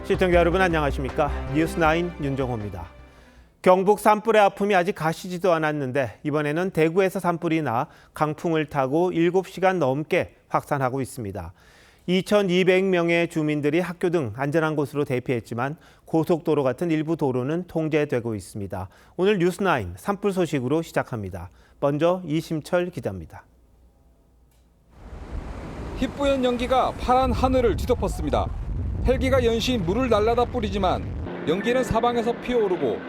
시청자 여러분 안녕하십니까? 뉴스9 윤정호입니다. 경북 산불의 아픔이 아직 가시지도 않았는데 이번에는 대구에서 산불이 나 강풍을 타고 7시간 넘게 확산하고 있습니다. 2,200명의 주민들이 학교 등 안전한 곳으로 대피했지만 고속도로 같은 일부 도로는 통제되고 있습니다. 오늘 뉴스9 산불 소식으로 시작합니다. 먼저 이심철 기자입니다. 희뿌연 연기가 파란 하늘을 뒤덮었습니다. 헬기가 연신 물을 날라다 뿌리지만 연기는 사방에서 피어오르고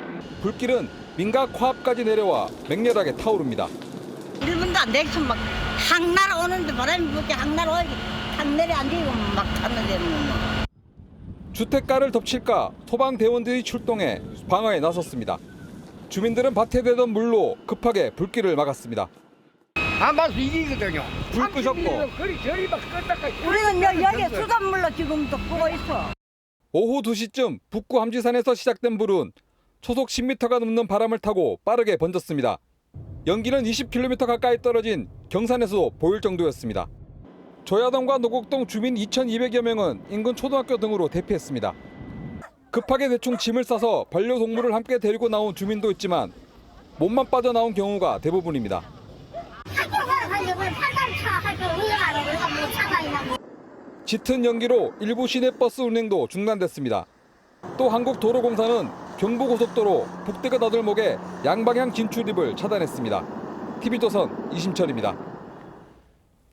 불길은 민가 코앞까지 내려와 맹렬하게 타오릅니다. 1분도 안 되겠어. 막 항날 오는데 바람이 불게 항날 오기 항내리 앉으고 막 탔는데 뭐. 주택가를 덮칠까 소방대원들이 출동해 방어에 나섰습니다. 주민들은 밭에 대던 물로 급하게 불길을 막았습니다. 안 봐도 이기거든요. 불 끄셨고 그리 저리 막 껐다가 우리는 여기 수돗물로 지금도 끄고 있어. 오후 2시쯤 북구 함지산에서 시작된 불은 초속 10m가 넘는 바람을 타고 빠르게 번졌습니다. 연기는 20km 가까이 떨어진 경산에서도 보일 정도였습니다. 조야동과 노곡동 주민 2,200여 명은 인근 초등학교 등으로 대피했습니다. 급하게 대충 짐을 싸서 반려동물을 함께 데리고 나온 주민도 있지만 몸만 빠져나온 경우가 대부분입니다. 짙은 연기로 일부 시내버스 운행도 중단됐습니다. 또 한국도로공사는 경부고속도로 북대교 나들목에 양방향 진출입을 차단했습니다. TV조선 이심철입니다.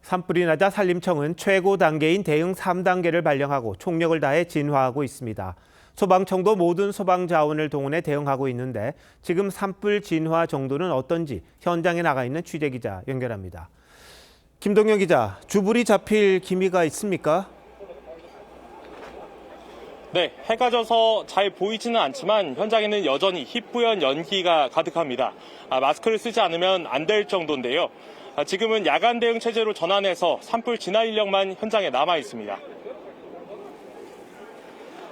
산불이 나자 산림청은 최고 단계인 대응 3단계를 발령하고 총력을 다해 진화하고 있습니다. 소방청도 모든 소방 자원을 동원해 대응하고 있는데 지금 산불 진화 정도는 어떤지 현장에 나가 있는 취재기자 연결합니다. 김동현 기자, 주불이 잡힐 기미가 있습니까? 네, 해가 져서 잘 보이지는 않지만 현장에는 여전히 희뿌연 연기가 가득합니다. 마스크를 쓰지 않으면 안 될 정도인데요. 지금은 야간 대응 체제로 전환해서 산불 진화 인력만 현장에 남아 있습니다.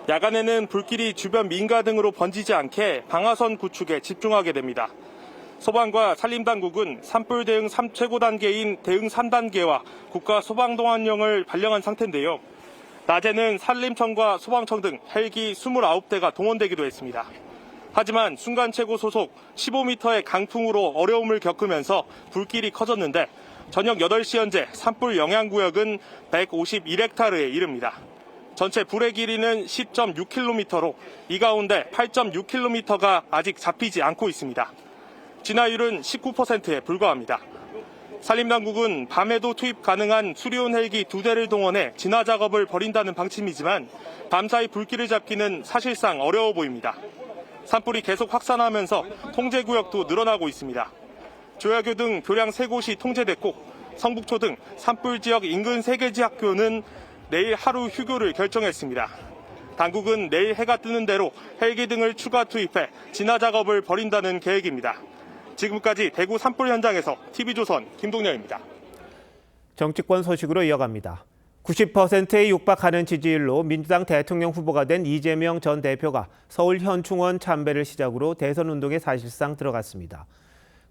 야간에는 불길이 주변 민가 등으로 번지지 않게 방화선 구축에 집중하게 됩니다. 소방과 산림당국은 산불 대응 3최고 단계인 대응 3단계와 국가소방동원령을 발령한 상태인데요. 낮에는 산림청과 소방청 등 헬기 29대가 동원되기도 했습니다. 하지만 순간최고 소속 15m의 강풍으로 어려움을 겪으면서 불길이 커졌는데 저녁 8시 현재 산불 영향구역은 151헥타르에 이릅니다. 전체 불의 길이는 10.6km로 이 가운데 8.6km가 아직 잡히지 않고 있습니다. 진화율은 19%에 불과합니다. 산림당국은 밤에도 투입 가능한 수리온 헬기 2대를 동원해 진화 작업을 벌인다는 방침이지만 밤사이 불길을 잡기는 사실상 어려워 보입니다. 산불이 계속 확산하면서 통제구역도 늘어나고 있습니다. 조야교 등 교량 3곳이 통제됐고 성북초 등 산불 지역 인근 3개 학교는 내일 하루 휴교를 결정했습니다. 당국은 내일 해가 뜨는 대로 헬기 등을 추가 투입해 진화 작업을 벌인다는 계획입니다. 지금까지 대구 산불 현장에서 TV조선 김동렬입니다. 정치권 소식으로 이어갑니다. 90%에 육박하는 지지율로 민주당 대통령 후보가 된 이재명 전 대표가 서울 현충원 참배를 시작으로 대선 운동에 사실상 들어갔습니다.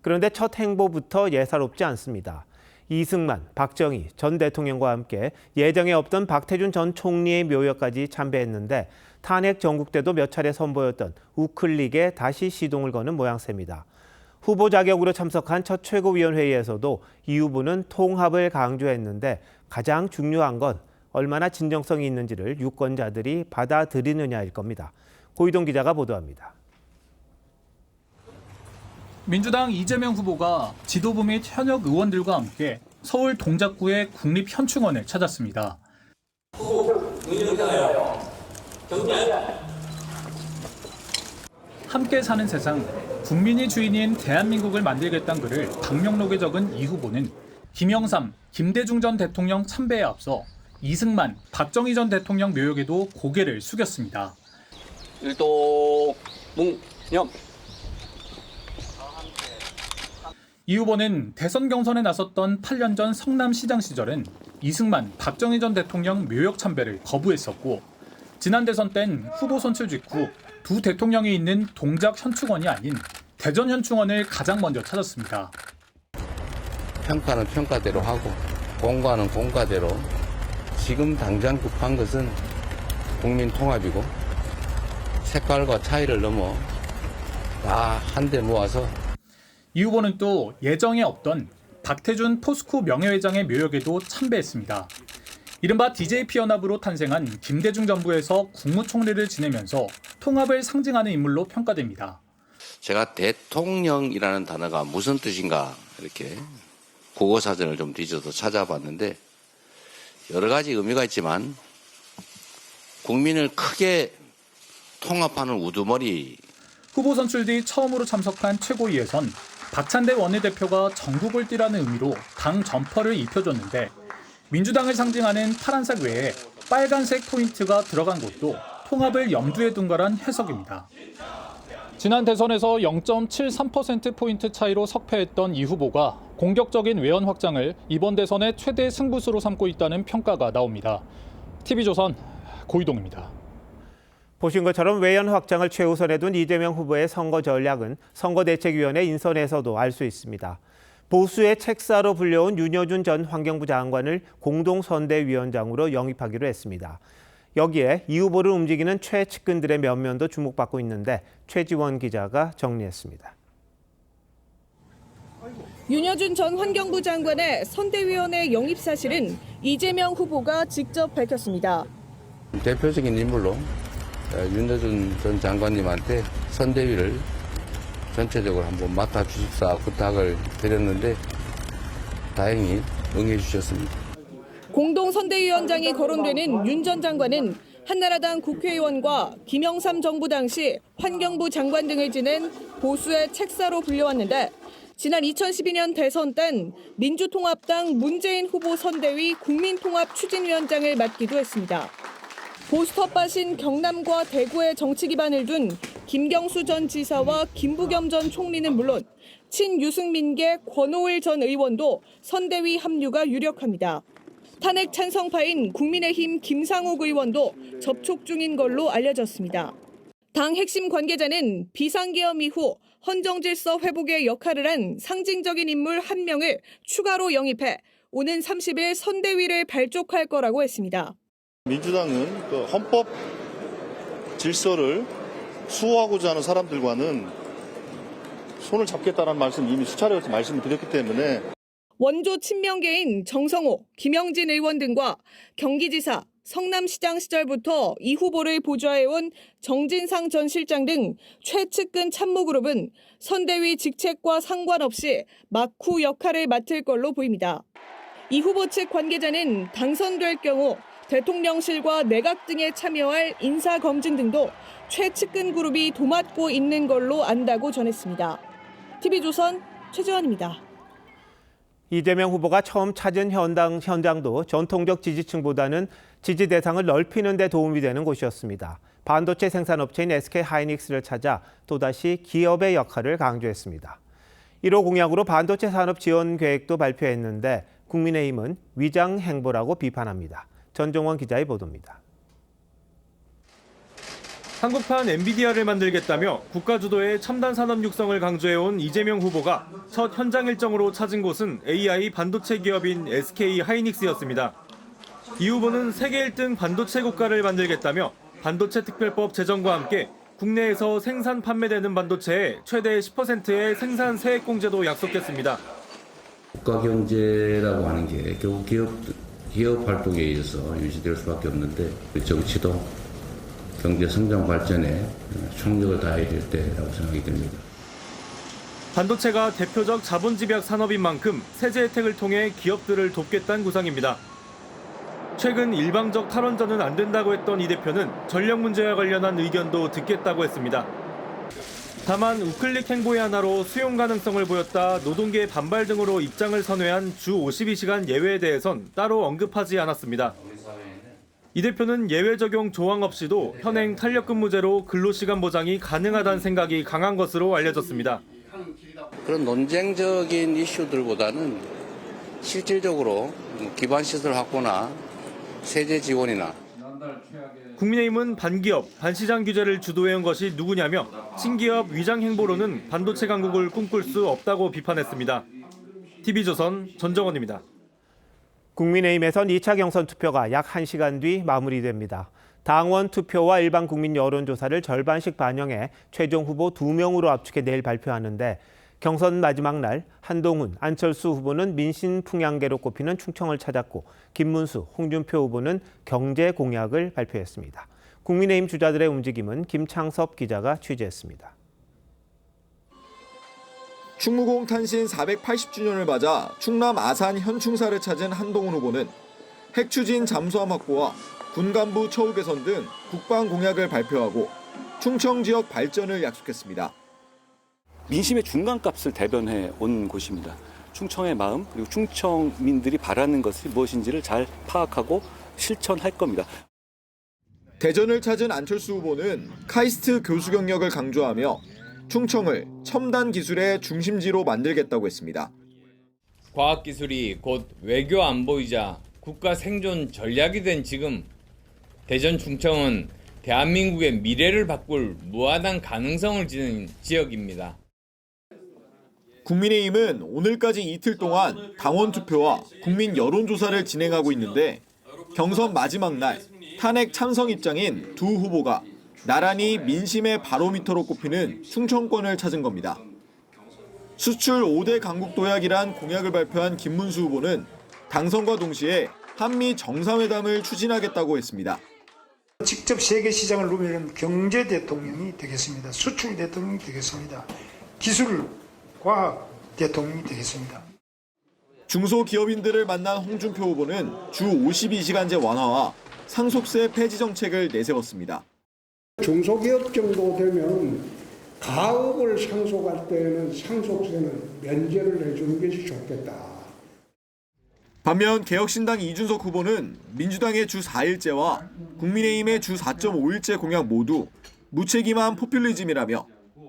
그런데 첫 행보부터 예사롭지 않습니다. 이승만, 박정희 전 대통령과 함께 예정에 없던 박태준 전 총리의 묘역까지 참배했는데 탄핵 전국 때도 몇 차례 선보였던 우클릭에 다시 시동을 거는 모양새입니다. 후보 자격으로 참석한 첫 최고위원회의에서도 이 후보는 통합을 강조했는데 가장 중요한 건 얼마나 진정성이 있는지를 유권자들이 받아들이느냐일 겁니다. 고희동 기자가 보도합니다. 민주당 이재명 후보가 지도부 및 현역 의원들과 함께 서울 동작구의 국립현충원을 찾았습니다. 함께 사는 세상, 국민이 주인인 대한민국을 만들겠다는 글을 방명록에 적은 이 후보는 김영삼, 김대중 전 대통령 참배에 앞서 이승만, 박정희 전 대통령 묘역에도 고개를 숙였습니다. 일도뭉념. 이 후보는 대선 경선에 나섰던 8년 전 성남시장 시절엔 이승만, 박정희 전 대통령 묘역 참배를 거부했었고 지난 대선 땐 후보 선출 직후 두 대통령이 있는 동작 현충원이 아닌 대전 현충원을 가장 먼저 찾았습니다. 평가는 평가대로 하고 공과는 공과대로 지금 당장 급한 것은 국민 통합이고 색깔과 차이를 넘어 다 한데 모아서 이 후보는 또 예정에 없던 박태준 포스코 명예회장의 묘역에도 참배했습니다. 이른바 DJP 연합으로 탄생한 김대중 정부에서 국무총리를 지내면서 통합을 상징하는 인물로 평가됩니다. 제가 대통령이라는 단어가 무슨 뜻인가 이렇게 국어사전을 좀 뒤져서 찾아봤는데 여러 가지 의미가 있지만 국민을 크게 통합하는 우두머리. 후보 선출 뒤 처음으로 참석한 최고위에선 박찬대 원내대표가 전국을 뛰라는 의미로 당 점퍼를 입혀줬는데 민주당을 상징하는 파란색 외에 빨간색 포인트가 들어간 것도 통합을 염두에 둔 거란 해석입니다. 지난 대선에서 0.73%포인트 차이로 석패했던 이 후보가 공격적인 외연 확장을 이번 대선의 최대 승부수로 삼고 있다는 평가가 나옵니다. TV조선 고이동입니다. 보신 것처럼 외연 확장을 최우선에 둔 이재명 후보의 선거 전략은 선거대책위원회 인선에서도 알 수 있습니다. 보수의 책사로 불려온 윤여준 전 환경부 장관을 공동선대위원장으로 영입하기로 했습니다. 여기에 이 후보를 움직이는 최측근들의 면면도 주목받고 있는데 최지원 기자가 정리했습니다. 윤여준 전 환경부 장관의 선대위원회 영입 사실은 이재명 후보가 직접 밝혔습니다. 대표적인 인물로 윤여준 전 장관님한테 선대위를 전체적으로 한번 맡아주십사 부탁을 드렸는데 다행히 응해 주셨습니다. 공동선대위원장이 거론되는 윤 전 장관은 한나라당 국회의원과 김영삼 정부 당시 환경부 장관 등을 지낸 보수의 책사로 불려왔는데 지난 2012년 대선 땐 민주통합당 문재인 후보 선대위 국민통합추진위원장을 맡기도 했습니다. 보수 텃밭인 경남과 대구의 정치 기반을 둔 김경수 전 지사와 김부겸 전 총리는 물론 친유승민계 권오을 전 의원도 선대위 합류가 유력합니다. 탄핵 찬성파인 국민의힘 김상욱 의원도 접촉 중인 걸로 알려졌습니다. 당 핵심 관계자는 비상계엄 이후 헌정질서 회복의 역할을 한 상징적인 인물 한 명을 추가로 영입해 오는 30일 선대위를 발족할 거라고 했습니다. 민주당은 그 헌법 질서를 수호하고자 하는 사람들과는 손을 잡겠다는 말씀 이미 수차례 말씀을 드렸기 때문에 원조 친명계인 정성호, 김영진 의원 등과 경기지사, 성남시장 시절부터 이 후보를 보좌해온 정진상 전 실장 등 최측근 참모그룹은 선대위 직책과 상관없이 막후 역할을 맡을 걸로 보입니다. 이 후보 측 관계자는 당선될 경우 대통령실과 내각 등에 참여할 인사검증 등도 최측근 그룹이 도맡고 있는 걸로 안다고 전했습니다. TV조선 최지원입니다. 이재명 후보가 처음 찾은 현장도 전통적 지지층보다는 지지 대상을 넓히는 데 도움이 되는 곳이었습니다. 반도체 생산업체인 SK 하이닉스를 찾아 또다시 기업의 역할을 강조했습니다. 1호 공약으로 반도체 산업 지원 계획도 발표했는데 국민의힘은 위장 행보라고 비판합니다. 전종원 기자의 보도입니다. 한국판 엔비디아를 만들겠다며 국가 주도의 첨단 산업 육성을 강조해온 이재명 후보가 첫 현장 일정으로 찾은 곳은 AI 반도체 기업인 SK 하이닉스였습니다. 이 후보는 세계 1등 반도체 국가를 만들겠다며 반도체 특별법 제정과 함께 국내에서 생산 판매되는 반도체의 최대 10%의 생산 세액 공제도 약속했습니다. 국가 경제라고 하는 게 결국 기업 활동에 의해서 유지될 수밖에 없는데 정치도 경제 성장 발전에 총력을 다해야 될 때라고 생각이 됩니다. 반도체가 대표적 자본 집약 산업인 만큼 세제 혜택을 통해 기업들을 돕겠다는 구상입니다. 최근 일방적 탈원전은 안 된다고 했던 이 대표는 전력 문제와 관련한 의견도 듣겠다고 했습니다. 다만 우클릭 행보의 하나로 수용 가능성을 보였다 노동계의 반발 등으로 입장을 선회한 주 52시간 예외에 대해선 따로 언급하지 않았습니다. 이 대표는 예외 적용 조항 없이도 현행 탄력근무제로 근로시간 보장이 가능하다는 생각이 강한 것으로 알려졌습니다. 그런 논쟁적인 이슈들보다는 실질적으로 기반시설 확보나 세제 지원이나 국민의힘은 반기업, 반시장 규제를 주도해온 것이 누구냐며 신기업 위장 행보로는 반도체 강국을 꿈꿀 수 없다고 비판했습니다. TV조선 전정원입니다. 국민의힘에선 2차 경선 투표가 약 1시간 뒤 마무리됩니다. 당원 투표와 일반 국민 여론조사를 절반씩 반영해 최종 후보 2명으로 압축해 내일 발표하는데 경선 마지막 날 한동훈, 안철수 후보는 민심 풍향계로 꼽히는 충청을 찾았고 김문수, 홍준표 후보는 경제 공약을 발표했습니다. 국민의힘 주자들의 움직임은 김창섭 기자가 취재했습니다. 충무공 탄신 480주년을 맞아 충남 아산 현충사를 찾은 한동훈 후보는 핵추진 잠수함 확보와 군간부 처우 개선 등 국방 공약을 발표하고 충청 지역 발전을 약속했습니다. 민심의 중간값을 대변해 온 곳입니다. 충청의 마음 그리고 충청민들이 바라는 것이 무엇인지를 잘 파악하고 실천할 겁니다. 대전을 찾은 안철수 후보는 카이스트 교수 경력을 강조하며 충청을 첨단 기술의 중심지로 만들겠다고 했습니다. 과학기술이 곧 외교 안보이자 국가 생존 전략이 된 지금 대전 충청은 대한민국의 미래를 바꿀 무한한 가능성을 지닌 지역입니다. 국민의힘은 오늘까지 이틀 동안 당원 투표와 국민 여론조사를 진행하고 있는데 경선 마지막 날 탄핵 찬성 입장인 두 후보가 나란히 민심의 바로미터로 꼽히는 충청권을 찾은 겁니다. 수출 5대 강국 도약이란 공약을 발표한 김문수 후보는 당선과 동시에 한미 정상회담을 추진하겠다고 했습니다. 직접 세계 시장을 누비는 경제 대통령이 되겠습니다. 수출 대통령이 되겠습니다. 기술, 과학 대통령이 되겠습니다. 중소기업인들을 만난 홍준표 후보는 주 52시간제 완화와 상속세 폐지 정책을 내세웠습니다. 중소기업 정도 되면 가업을 상속할 때는 상속세는 면제를 해주는 것이 좋겠다. 반면 개혁신당 이준석 후보는 민주당의 주 4일제와 국민의힘의 주 4.5일제 공약 모두 무책임한 포퓰리즘이라며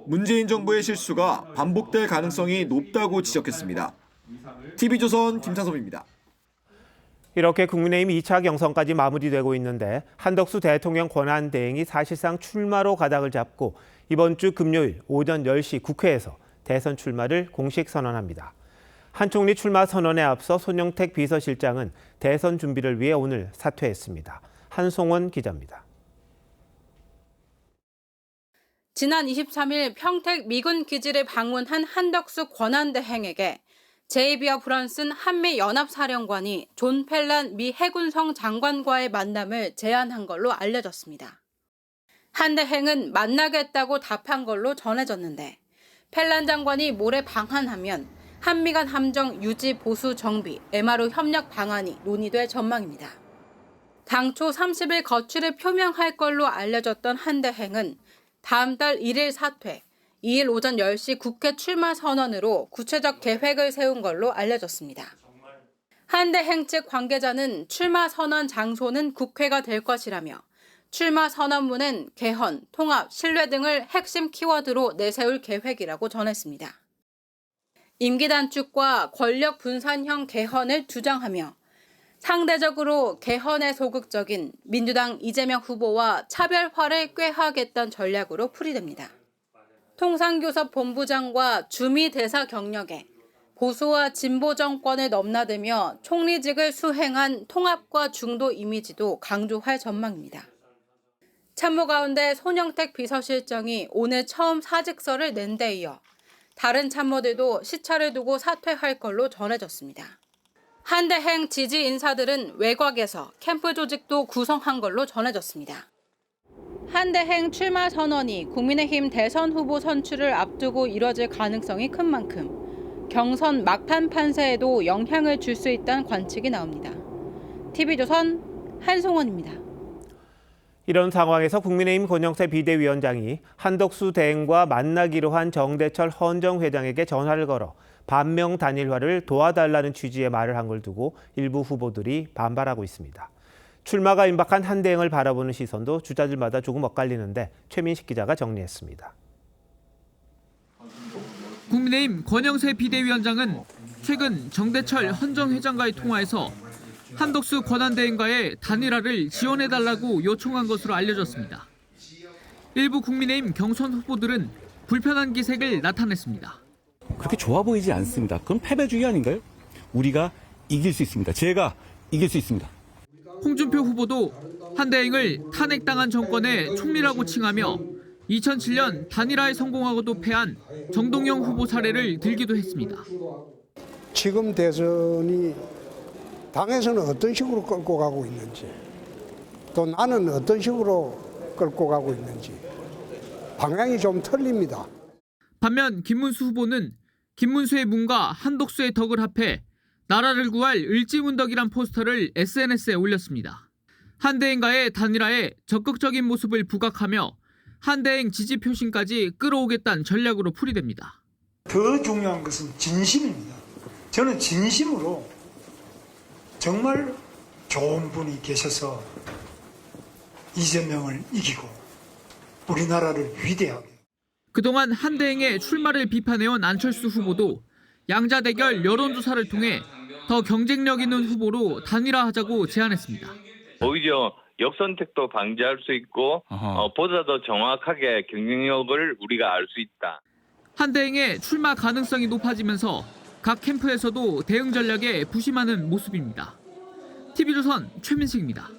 문재인 정부의 실수가 반복될 가능성이 높다고 지적했습니다. TV조선 김창섭입니다. 이렇게 국민의힘 2차 경선까지 마무리되고 있는데 한덕수 대통령 권한대행이 사실상 출마로 가닥을 잡고 이번 주 금요일 오전 10시 국회에서 대선 출마를 공식 선언합니다. 한 총리 출마 선언에 앞서 손영택 비서실장은 대선 준비를 위해 오늘 사퇴했습니다. 한송원 기자입니다. 지난 23일 평택 미군 기지를 방문한 한덕수 권한대행에게 제이비어 브런슨 한미연합사령관이 존 펠란 미 해군성 장관과의 만남을 제안한 걸로 알려졌습니다. 한 대행은 만나겠다고 답한 걸로 전해졌는데 펠란 장관이 모레 방한하면 한미 간 함정 유지 보수 정비, MRO 협력 방안이 논의될 전망입니다. 당초 30일 거취를 표명할 걸로 알려졌던 한 대행은 다음 달 1일 사퇴, 2일 오전 10시 국회 출마 선언으로 구체적 계획을 세운 걸로 알려졌습니다. 한 대행 측 관계자는 출마 선언 장소는 국회가 될 것이라며 출마 선언문은 개헌, 통합, 신뢰 등을 핵심 키워드로 내세울 계획이라고 전했습니다. 임기 단축과 권력 분산형 개헌을 주장하며 상대적으로 개헌에 소극적인 민주당 이재명 후보와 차별화를 꾀하겠다는 전략으로 풀이됩니다. 통상교섭 본부장과 주미대사 경력에 보수와 진보 정권을 넘나들며 총리직을 수행한 통합과 중도 이미지도 강조할 전망입니다. 참모 가운데 손영택 비서실장이 오늘 처음 사직서를 낸 데 이어 다른 참모들도 시차를 두고 사퇴할 걸로 전해졌습니다. 한 대행 지지 인사들은 외곽에서 캠프 조직도 구성한 걸로 전해졌습니다. 한 대행 출마 선언이 국민의힘 대선 후보 선출을 앞두고 이뤄질 가능성이 큰 만큼 경선 막판 판세에도 영향을 줄 수 있다는 관측이 나옵니다. TV조선 한송원입니다. 이런 상황에서 국민의힘 권영세 비대위원장이 한덕수 대행과 만나기로 한 정대철 헌정 회장에게 전화를 걸어 반명 단일화를 도와달라는 취지의 말을 한 걸 두고 일부 후보들이 반발하고 있습니다. 출마가 임박한 한 대행을 바라보는 시선도 주자들마다 조금 엇갈리는데 최민식 기자가 정리했습니다. 국민의힘 권영세 비대위원장은 최근 정대철 헌정 회장과의 통화에서 한덕수 권한대행과의 단일화를 지원해달라고 요청한 것으로 알려졌습니다. 일부 국민의힘 경선 후보들은 불편한 기색을 나타냈습니다. 그렇게 좋아 보이지 않습니다. 그건 패배주의 아닌가요? 우리가 이길 수 있습니다. 제가 이길 수 있습니다. 홍준표 후보도 한대행을 탄핵당한 정권의 총리라고 칭하며 2007년 단일화에 성공하고도 패한 정동영 후보 사례를 들기도 했습니다. 지금 대선이 당에서는 어떤 식으로 끌고 가고 있는지, 또 나는 어떤 식으로 끌고 가고 있는지 방향이 좀 틀립니다. 반면 김문수 후보는 김문수의 문과 한덕수의 덕을 합해 나라를 구할 을지문덕이란 포스터를 SNS에 올렸습니다. 한대행과의 단일화에 적극적인 모습을 부각하며 한대행 지지 표심까지 끌어오겠다는 전략으로 풀이됩니다. 더 중요한 것은 진심입니다. 저는 진심으로 정말 좋은 분이 계셔서 이재명을 이기고 우리나라를 위대하게. 그동안 한대행의 출마를 비판해온 안철수 후보도 양자 대결 여론조사를 통해 더 경쟁력 있는 후보로 단일화하자고 제안했습니다. 오히려 역선택도 방지할 수 있고 보다 더 정확하게 경쟁력을 우리가 알 수 있다. 한대행의 출마 가능성이 높아지면서 각 캠프에서도 대응 전략에 부심하는 모습입니다. TV조선 최민식입니다.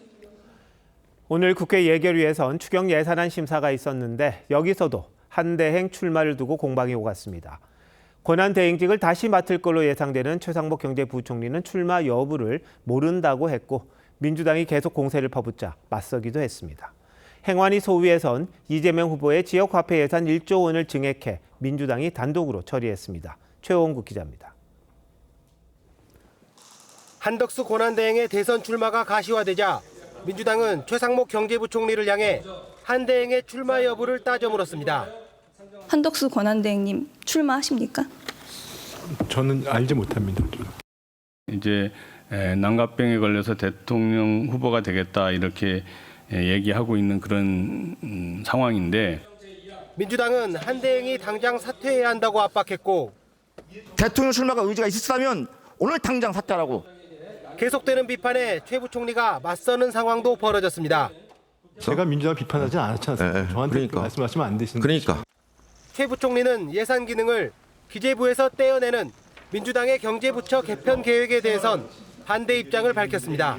오늘 국회 예결위에선 추경 예산안 심사가 있었는데 여기서도 한대행 출마를 두고 공방이 오갔습니다. 권한대행직을 다시 맡을 걸로 예상되는 최상목 경제부총리는 출마 여부를 모른다고 했고 민주당이 계속 공세를 퍼붓자 맞서기도 했습니다. 행안위 소위에선 이재명 후보의 지역화폐 예산 1조 원을 증액해 민주당이 단독으로 처리했습니다. 최원국 기자입니다. 한덕수 권한대행의 대선 출마가 가시화되자 민주당은 최상목 경제부총리를 향해 한대행의 출마 여부를 따져 물었습니다. 한덕수 권한대행님 출마하십니까? 저는 알지 못합니다. 이제 난각병에 걸려서 대통령 후보가 되겠다 이렇게 얘기하고 있는 그런 상황인데 민주당은 한대행이 당장 사퇴해야 한다고 압박했고 대통령 출마가 의지가 있었다면 오늘 당장 사퇴하라고. 계속되는 비판에 최 부총리가 맞서는 상황도 벌어졌습니다. 제가 민주당 비판하지 않았지 않습니까? 저한테 말씀하시면 안 되시는 거죠. 최 부총리는 예산 기능을 기재부에서 떼어내는 민주당의 경제부처 개편 계획에 대해선 반대 입장을 밝혔습니다.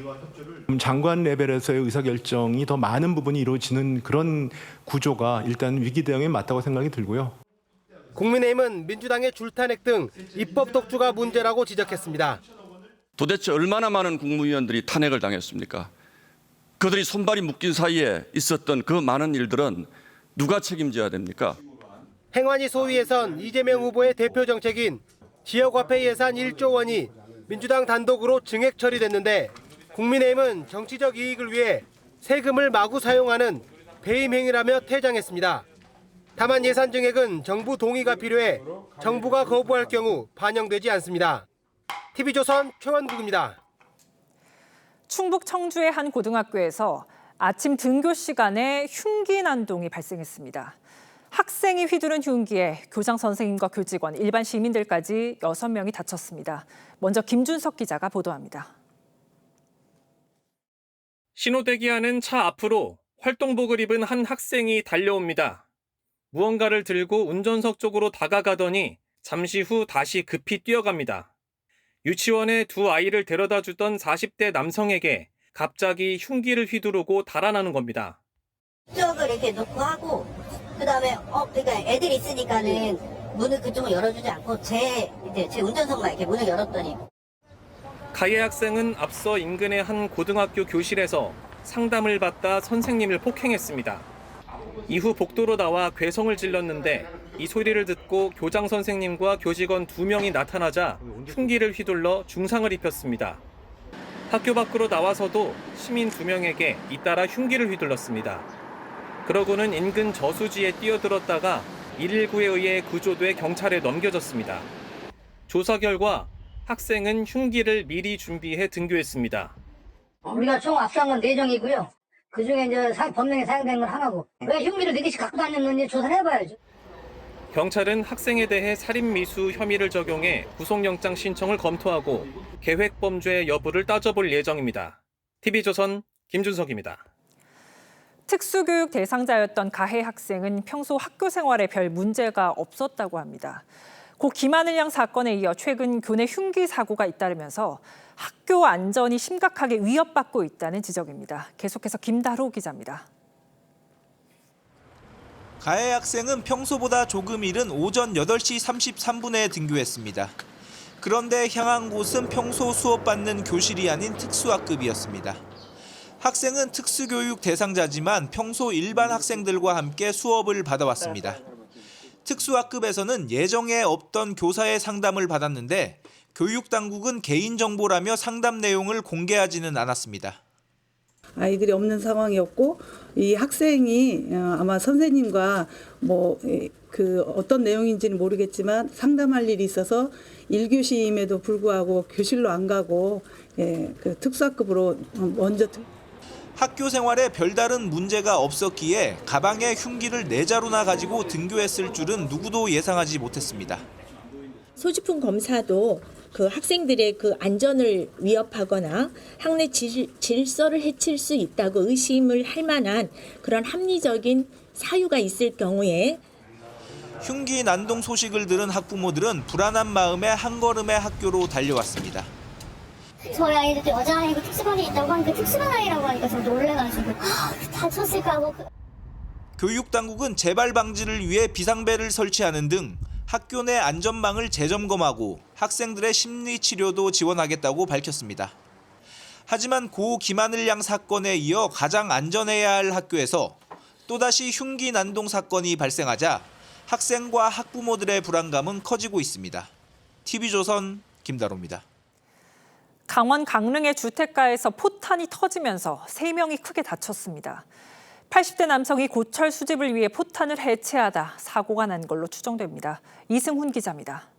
장관 레벨에서의 의사결정이 더 많은 부분이 이루어지는 그런 구조가 일단 위기 대응에 맞다고 생각이 들고요. 국민의힘은 민주당의 줄탄핵 등 입법 독주가 문제라고 지적했습니다. 도대체 얼마나 많은 국무위원들이 탄핵을 당했습니까? 그들이 손발이 묶인 사이에 있었던 그 많은 일들은 누가 책임져야 됩니까? 행안위 소위에선 이재명 후보의 대표 정책인 지역화폐 예산 1조 원이 민주당 단독으로 증액 처리됐는데 국민의힘은 정치적 이익을 위해 세금을 마구 사용하는 배임 행위라며 퇴장했습니다. 다만 예산 증액은 정부 동의가 필요해 정부가 거부할 경우 반영되지 않습니다. TV조선 최원국입니다. 충북 청주의 한 고등학교에서 아침 등교 시간에 흉기 난동이 발생했습니다. 학생이 휘두른 흉기에 교장 선생님과 교직원, 일반 시민들까지 6명이 다쳤습니다. 먼저 김준석 기자가 보도합니다. 신호대기하는 차 앞으로 활동복을 입은 한 학생이 달려옵니다. 무언가를 들고 운전석 쪽으로 다가가더니 잠시 후 다시 급히 뛰어갑니다. 유치원에 두 아이를 데려다 주던 40대 남성에게 갑자기 흉기를 휘두르고 달아나는 겁니다. 쪽을 이렇게 놓고 하고 그다음에 그러니까 애들이 있으니까는 문을 그쪽을 열어주지 않고 제 운전석만 이렇게 문을 열었더니 가해 학생은 앞서 인근의 한 고등학교 교실에서 상담을 받다 선생님을 폭행했습니다. 이후 복도로 나와 괴성을 질렀는데 이 소리를 듣고 교장 선생님과 교직원 2명이 나타나자 흉기를 휘둘러 중상을 입혔습니다. 학교 밖으로 나와서도 시민 2명에게 잇따라 흉기를 휘둘렀습니다. 그러고는 인근 저수지에 뛰어들었다가 119에 의해 구조돼 경찰에 넘겨졌습니다. 조사 결과 학생은 흉기를 미리 준비해 등교했습니다. 우리가 총 압수한 건 4종이고요. 그중에 이제 법령에 사용된 건 하나고 왜 흉기를 4개씩 갖고 다녔는지 조사를 해봐야죠. 경찰은 학생에 대해 살인미수 혐의를 적용해 구속영장 신청을 검토하고 계획범죄 여부를 따져볼 예정입니다. TV조선 김준석입니다. 특수교육 대상자였던 가해 학생은 평소 학교 생활에 별 문제가 없었다고 합니다. 고 김하늘 양 사건에 이어 최근 교내 흉기 사고가 잇따르면서 학교 안전이 심각하게 위협받고 있다는 지적입니다. 계속해서 김다로 기자입니다. 가해 학생은 평소보다 조금 이른 오전 8시 33분에 등교했습니다. 그런데 향한 곳은 평소 수업받는 교실이 아닌 특수학급이었습니다. 학생은 특수교육 대상자지만 평소 일반 학생들과 함께 수업을 받아왔습니다. 특수학급에서는 예정에 없던 교사의 상담을 받았는데 교육당국은 개인정보라며 상담 내용을 공개하지는 않았습니다. 아이들이 없는 상황이었고 이 학생이 아마 선생님과 어떤 내용인지는 모르겠지만 상담할 일이 있어서 1교시임에도 불구하고 교실로 안 가고 그 특수학급으로 먼저 학교 생활에 별다른 문제가 없었기에 가방에 흉기를 4자루나 가지고 등교했을 줄은 누구도 예상하지 못했습니다. 소지품 검사도 그 학생들의 그 안전을 위협하거나 학내 질서를 해칠 수 있다고 의심을 할 만한 그런 합리적인 사유가 있을 경우에 흉기 난동 소식을 들은 학부모들은 불안한 마음에 한 걸음에 학교로 달려왔습니다. 저희 아이들 여자 아이고 특수반이 있다고 하니까 특수반 아이라고 하니까 저 놀래가지고 다쳤을까 하고. 교육당국은 재발 방지를 위해 비상벨을 설치하는 등 학교 내 안전망을 재점검하고 학생들의 심리 치료도 지원하겠다고 밝혔습니다. 하지만 고 김하늘 양 사건에 이어 가장 안전해야 할 학교에서 또다시 흉기 난동 사건이 발생하자 학생과 학부모들의 불안감은 커지고 있습니다. TV조선 김다로입니다. 강원 강릉의 주택가에서 포탄이 터지면서 3명이 크게 다쳤습니다. 80대 남성이 고철 수집을 위해 포탄을 해체하다 사고가 난 걸로 추정됩니다. 이승훈 기자입니다.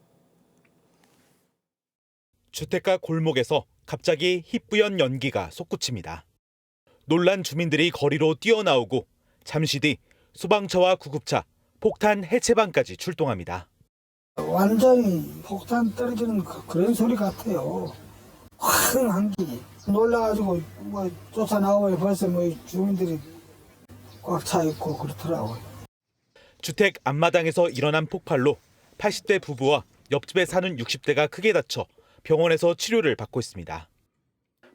주택가 골목에서 갑자기 희뿌연 연기가 솟구칩니다. 놀란 주민들이 거리로 뛰어나오고 잠시 뒤 소방차와 구급차, 폭탄 해체반까지 출동합니다. 완전히 폭탄 떨어지는 그런 소리 같아요. 큰 한기. 놀라가지고 쫓아 나오면 벌써 주민들이 꽉 차 있고 그렇더라고요. 주택 앞마당에서 일어난 폭발로 80대 부부와 옆집에 사는 60대가 크게 다쳐 병원에서 치료를 받고 있습니다.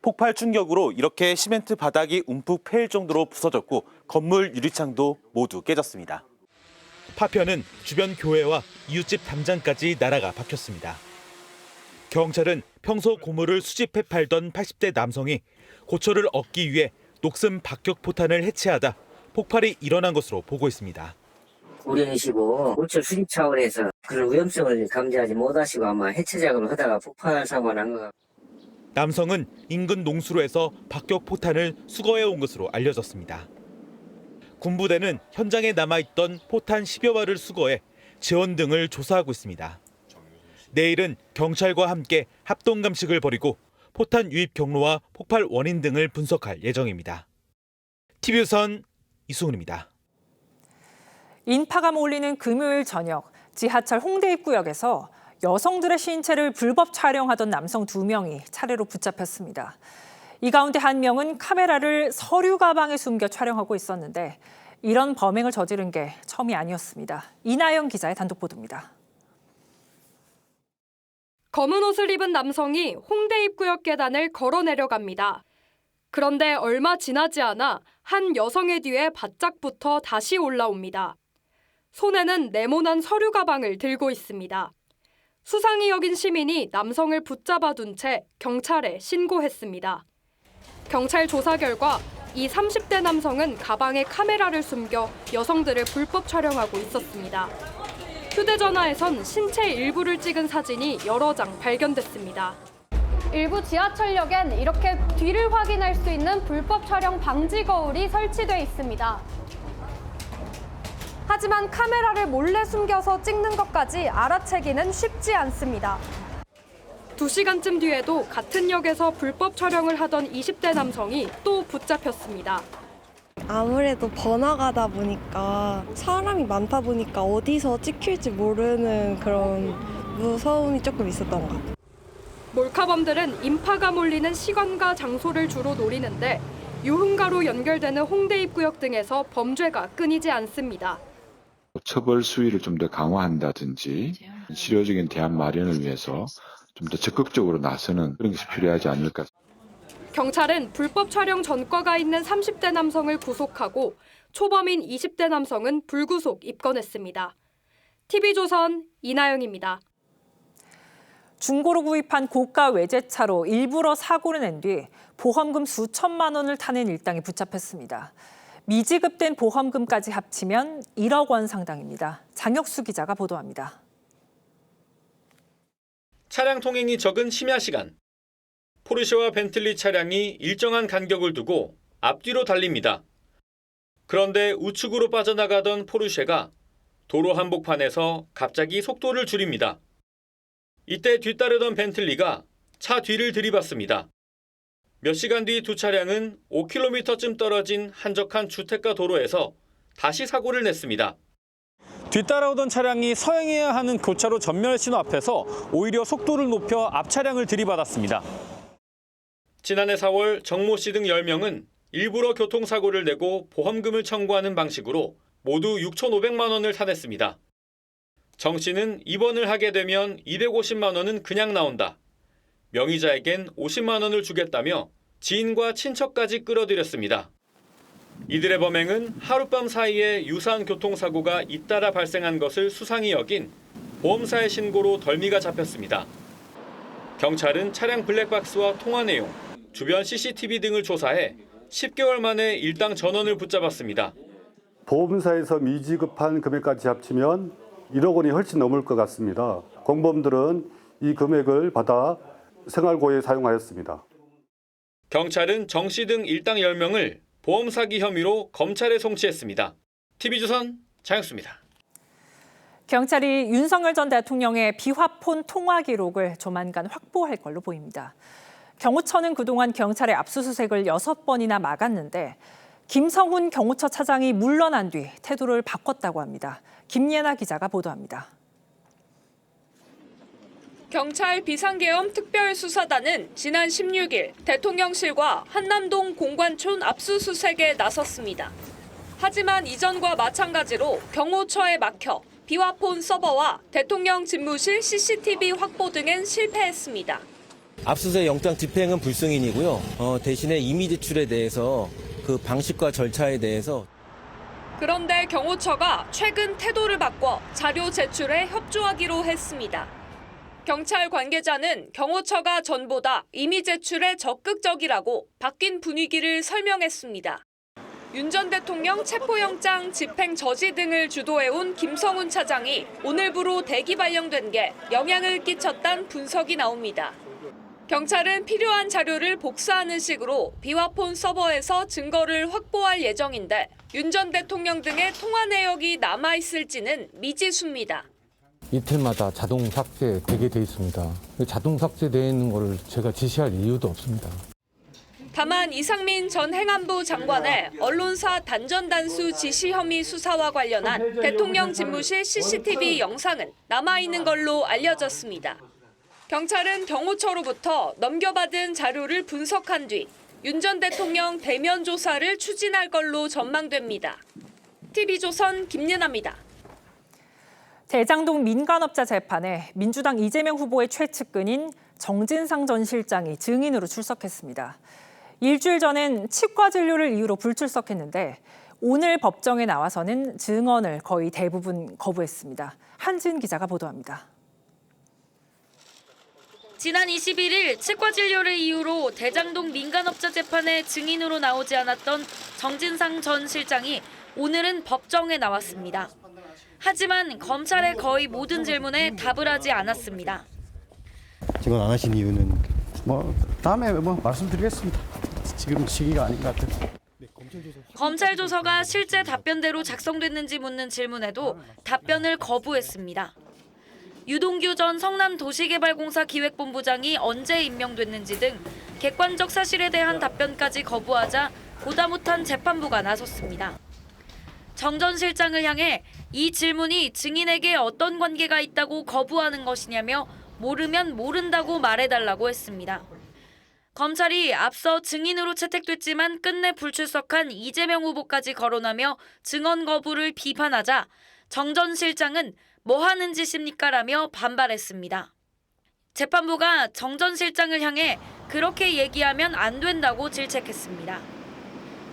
폭발 충격으로 이렇게 시멘트 바닥이 움푹 패일 정도로 부서졌고 건물 유리창도 모두 깨졌습니다. 파편은 주변 교회와 이웃집 담장까지 날아가 박혔습니다. 경찰은 평소 고물을 수집해 팔던 80대 남성이 고철을 얻기 위해 녹슨 박격 포탄을 해체하다 폭발이 일어난 것으로 보고 있습니다. 우려하시고 고철 수집 차원에서 그런 위험성을 감지하지 못하시고 아마 해체 작업을 하다가 폭발 사고가 난 것 같습니다. 남성은 인근 농수로에서 박격 포탄을 수거해 온 것으로 알려졌습니다. 군부대는 현장에 남아있던 포탄 10여 발을 수거해 재원 등을 조사하고 있습니다. 내일은 경찰과 함께 합동 감식을 벌이고 포탄 유입 경로와 폭발 원인 등을 분석할 예정입니다. TV조선 이승훈입니다. 인파가 몰리는 금요일 저녁 지하철 홍대 입구역에서 여성들의 신체를 불법 촬영하던 남성 2명이 차례로 붙잡혔습니다. 이 가운데 한 명은 카메라를 서류 가방에 숨겨 촬영하고 있었는데 이런 범행을 저지른 게 처음이 아니었습니다. 이나영 기자의 단독 보도입니다. 검은 옷을 입은 남성이 홍대 입구역 계단을 걸어 내려갑니다. 그런데 얼마 지나지 않아 한 여성의 뒤에 바짝 붙어 다시 올라옵니다. 손에는 네모난 서류 가방을 들고 있습니다. 수상히 여긴 시민이 남성을 붙잡아 둔 채 경찰에 신고했습니다. 경찰 조사 결과 이 30대 남성은 가방에 카메라를 숨겨 여성들을 불법 촬영하고 있었습니다. 휴대전화에선 신체 일부를 찍은 사진이 여러 장 발견됐습니다. 일부 지하철역엔 이렇게 뒤를 확인할 수 있는 불법 촬영 방지 거울이 설치돼 있습니다. 하지만 카메라를 몰래 숨겨서 찍는 것까지 알아채기는 쉽지 않습니다. 2시간쯤 뒤에도 같은 역에서 불법 촬영을 하던 20대 남성이 또 붙잡혔습니다. 아무래도 번화가다 보니까 사람이 많다 보니까 어디서 찍힐지 모르는 그런 무서움이 조금 있었던 것 같아요. 몰카범들은 인파가 몰리는 시간과 장소를 주로 노리는데 유흥가로 연결되는 홍대 입구역 등에서 범죄가 끊이지 않습니다. 처벌 수위를 좀 더 강화한다든지 실효적인 대안 마련을 위해서 좀 더 적극적으로 나서는 그런 것이 필요하지 않을까. 경찰은 불법 촬영 전과가 있는 30대 남성을 구속하고 초범인 20대 남성은 불구속 입건했습니다. TV조선 이나영입니다. 중고로 구입한 고가 외제차로 일부러 사고를 낸 뒤 보험금 수천만 원을 타낸 일당이 붙잡혔습니다. 미지급된 보험금까지 합치면 1억 원 상당입니다. 장혁수 기자가 보도합니다. 차량 통행이 적은 심야 시간. 포르쉐와 벤틀리 차량이 일정한 간격을 두고 앞뒤로 달립니다. 그런데 우측으로 빠져나가던 포르쉐가 도로 한복판에서 갑자기 속도를 줄입니다. 이때 뒤따르던 벤틀리가 차 뒤를 들이받습니다. 몇 시간 뒤 두 차량은 5km쯤 떨어진 한적한 주택가 도로에서 다시 사고를 냈습니다. 뒤따라오던 차량이 서행해야 하는 교차로 전멸 신호 앞에서 오히려 속도를 높여 앞 차량을 들이받았습니다. 지난해 4월 정모 씨 등 10명은 일부러 교통사고를 내고 보험금을 청구하는 방식으로 모두 6,500만 원을 타냈습니다. 정 씨는 입원을 하게 되면 250만 원은 그냥 나온다. 명의자에겐 50만 원을 주겠다며 지인과 친척까지 끌어들였습니다. 이들의 범행은 하룻밤 사이에 유사한 교통사고가 잇따라 발생한 것을 수상히 여긴 보험사의 신고로 덜미가 잡혔습니다. 경찰은 차량 블랙박스와 통화 내용, 주변 CCTV 등을 조사해 10개월 만에 일당 전원을 붙잡았습니다. 보험사에서 미지급한 금액까지 합치면 1억 원이 훨씬 넘을 것 같습니다. 공범들은 이 금액을 받아 생활고에 사용하였습니다. 경찰은 정 씨 등 일당 10명을 보험 사기 혐의로 검찰에 송치했습니다. TV조선 장혁수입니다. 경찰이 윤석열 전 대통령의 비화폰 통화 기록을 조만간 확보할 걸로 보입니다. 경호처는 그동안 경찰의 압수수색을 6번이나 막았는데 김성훈 경호처 차장이 물러난 뒤 태도를 바꿨다고 합니다. 김예나 기자가 보도합니다. 경찰 비상계엄 특별수사단은 지난 16일 대통령실과 한남동 공관촌 압수수색에 나섰습니다. 하지만 이전과 마찬가지로 경호처에 막혀 비화폰 서버와 대통령 집무실 CCTV 확보 등엔 실패했습니다. 압수수색 영장 집행은 불승인이고요. 대신에 이미 제출에 대해서 그 방식과 절차에 대해서 그런데 경호처가 최근 태도를 바꿔 자료 제출에 협조하기로 했습니다. 경찰 관계자는 경호처가 전보다 이미 제출에 적극적이라고 바뀐 분위기를 설명했습니다. 윤 전 대통령 체포영장 집행 저지 등을 주도해온 김성훈 차장이 오늘부로 대기 발령된 게 영향을 끼쳤다는 분석이 나옵니다. 경찰은 필요한 자료를 복사하는 식으로 비화폰 서버에서 증거를 확보할 예정인데 윤 전 대통령 등의 통화 내역이 남아있을지는 미지수입니다. 이틀마다 자동 삭제되게 돼 있습니다. 자동 삭제되어 있는 걸 제가 지시할 이유도 없습니다. 다만 이상민 전 행안부 장관의 언론사 단전단수 지시 혐의 수사와 관련한 대통령 집무실 CCTV 영상은 남아있는 걸로 알려졌습니다. 경찰은 경호처로부터 넘겨받은 자료를 분석한 뒤 윤 전 대통령 대면 조사를 추진할 걸로 전망됩니다. TV조선 김예나입니다. 대장동 민간업자 재판에 민주당 이재명 후보의 최측근인 정진상 전 실장이 증인으로 출석했습니다. 일주일 전엔 치과 진료를 이유로 불출석했는데 오늘 법정에 나와서는 증언을 거의 대부분 거부했습니다. 한진 기자가 보도합니다. 지난 21일 치과 진료를 이유로 대장동 민간업자 재판에 증인으로 나오지 않았던 정진상 전 실장이 오늘은 법정에 나왔습니다. 하지만 검찰의 거의 모든 질문에 답을 하지 않았습니다. 증언 안 하신 이유는 다음에 말씀드리겠습니다. 지금 시기가 아닌 것 같아요. 검찰 조서가 실제 답변대로 작성됐는지 묻는 질문에도 답변을 거부했습니다. 유동규 전 성남도시개발공사 기획본부장이 언제 임명됐는지 등 객관적 사실에 대한 답변까지 거부하자 보다 못한 재판부가 나섰습니다. 정 전 실장을 향해 이 질문이 증인에게 어떤 관계가 있다고 거부하는 것이냐며 모르면 모른다고 말해달라고 했습니다. 검찰이 앞서 증인으로 채택됐지만 끝내 불출석한 이재명 후보까지 거론하며 증언 거부를 비판하자 정 전 실장은 뭐 하는 짓입니까라며 반발했습니다. 재판부가 정 전 실장을 향해 그렇게 얘기하면 안 된다고 질책했습니다.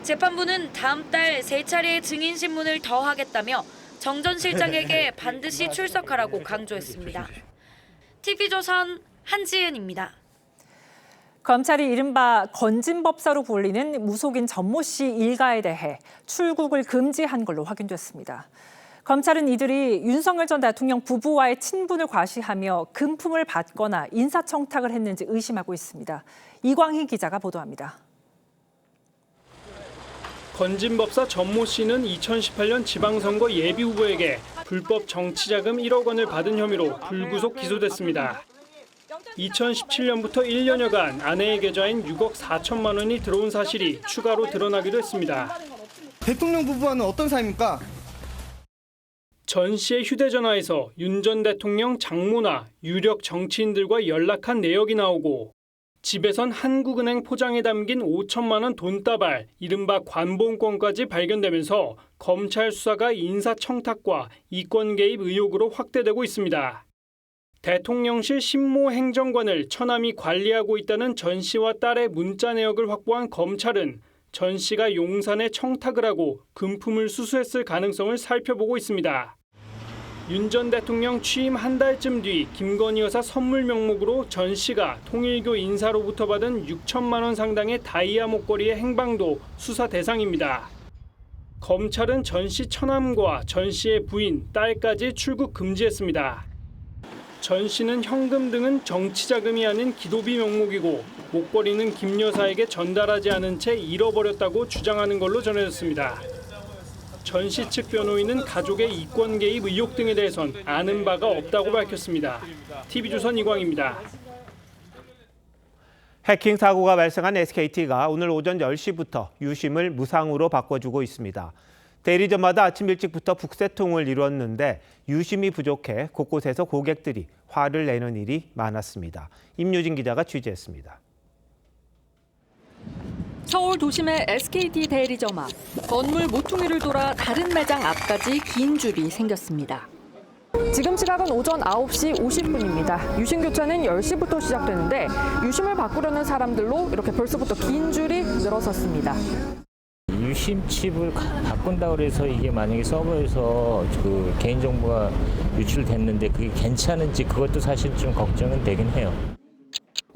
재판부는 다음 달 3차례의 증인 신문을 더 하겠다며 정 전 실장에게 반드시 출석하라고 강조했습니다. TV조선 한지은입니다. 검찰이 이른바 건진법사로 불리는 무속인 전모 씨 일가에 대해 출국을 금지한 걸로 확인됐습니다. 검찰은 이들이 윤석열 전 대통령 부부와의 친분을 과시하며 금품을 받거나 인사청탁을 했는지 의심하고 있습니다. 이광희 기자가 보도합니다. 건진법사 전모 씨는 2018년 지방선거 예비후보에게 불법 정치자금 1억 원을 받은 혐의로 불구속 기소됐습니다. 2017년부터 1년여간 아내의 계좌인 6억 4천만 원이 들어온 사실이 추가로 드러나기도 했습니다. 대통령 부부와는 어떤 사이입니까? 전 씨의 휴대전화에서 윤 전 대통령 장모나 유력 정치인들과 연락한 내역이 나오고 집에선 한국은행 포장에 담긴 5천만 원 돈다발, 이른바 관봉권까지 발견되면서 검찰 수사가 인사청탁과 이권 개입 의혹으로 확대되고 있습니다. 대통령실 신모 행정관을 처남이 관리하고 있다는 전 씨와 딸의 문자 내역을 확보한 검찰은 전 씨가 용산에 청탁을 하고 금품을 수수했을 가능성을 살펴보고 있습니다. 윤 전 대통령 취임 한 달쯤 뒤 김건희 여사 선물 명목으로 전 씨가 통일교 인사로부터 받은 6천만 원 상당의 다이아 목걸이의 행방도 수사 대상입니다. 검찰은 전 씨 처남과 전 씨의 부인, 딸까지 출국 금지했습니다. 전 씨는 현금 등은 정치자금이 아닌 기도비 명목이고 목걸이는 김 여사에게 전달하지 않은 채 잃어버렸다고 주장하는 걸로 전해졌습니다. 전 씨 측 변호인은 가족의 이권 개입 의혹 등에 대해선 아는 바가 없다고 밝혔습니다. TV조선 이광입니다. 해킹 사고가 발생한 SKT가 오늘 오전 10시부터 유심을 무상으로 바꿔주고 있습니다. 대리점마다 아침 일찍부터 북새통을 이뤘는데 유심이 부족해 곳곳에서 고객들이 화를 내는 일이 많았습니다. 임유진 기자가 취재했습니다. 서울 도심의 SKT 대리점 앞, 건물 모퉁이를 돌아 다른 매장 앞까지 긴 줄이 생겼습니다. 지금 시각은 오전 9시 50분입니다. 유심 교체는 10시부터 시작되는데 유심을 바꾸려는 사람들로 이렇게 벌써부터 긴 줄이 늘어섰습니다. 유심 칩을 바꾼다고 해서 이게 만약에 서버에서 그 개인정보가 유출됐는데 그게 괜찮은지 그것도 사실 좀 걱정은 되긴 해요.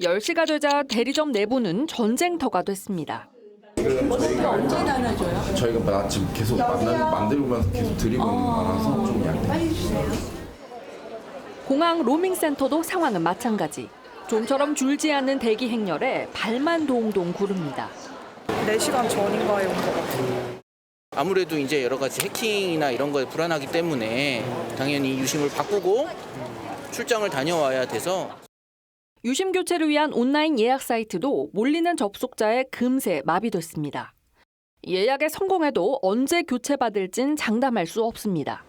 10시가 되자 대리점 내부는 전쟁터가 됐습니다. 어떻게 언제 나눠줘요? 저희가 지금 계속 만들면서 계속 드리고 있는 거라서 좀 양해해. 공항 로밍센터도 상황은 마찬가지. 좀처럼 줄지 않는 대기 행렬에 발만 동동 구릅니다. 4시간 전인가에 온 것 같아요. 아무래도 이제 여러 가지 해킹이나 이런 거에 불안하기 때문에 당연히 유심을 바꾸고 출장을 다녀와야 돼서. 유심 교체를 위한 온라인 예약 사이트도 몰리는 접속자에 금세 마비됐습니다. 예약에 성공해도 언제 교체받을진 장담할 수 없습니다.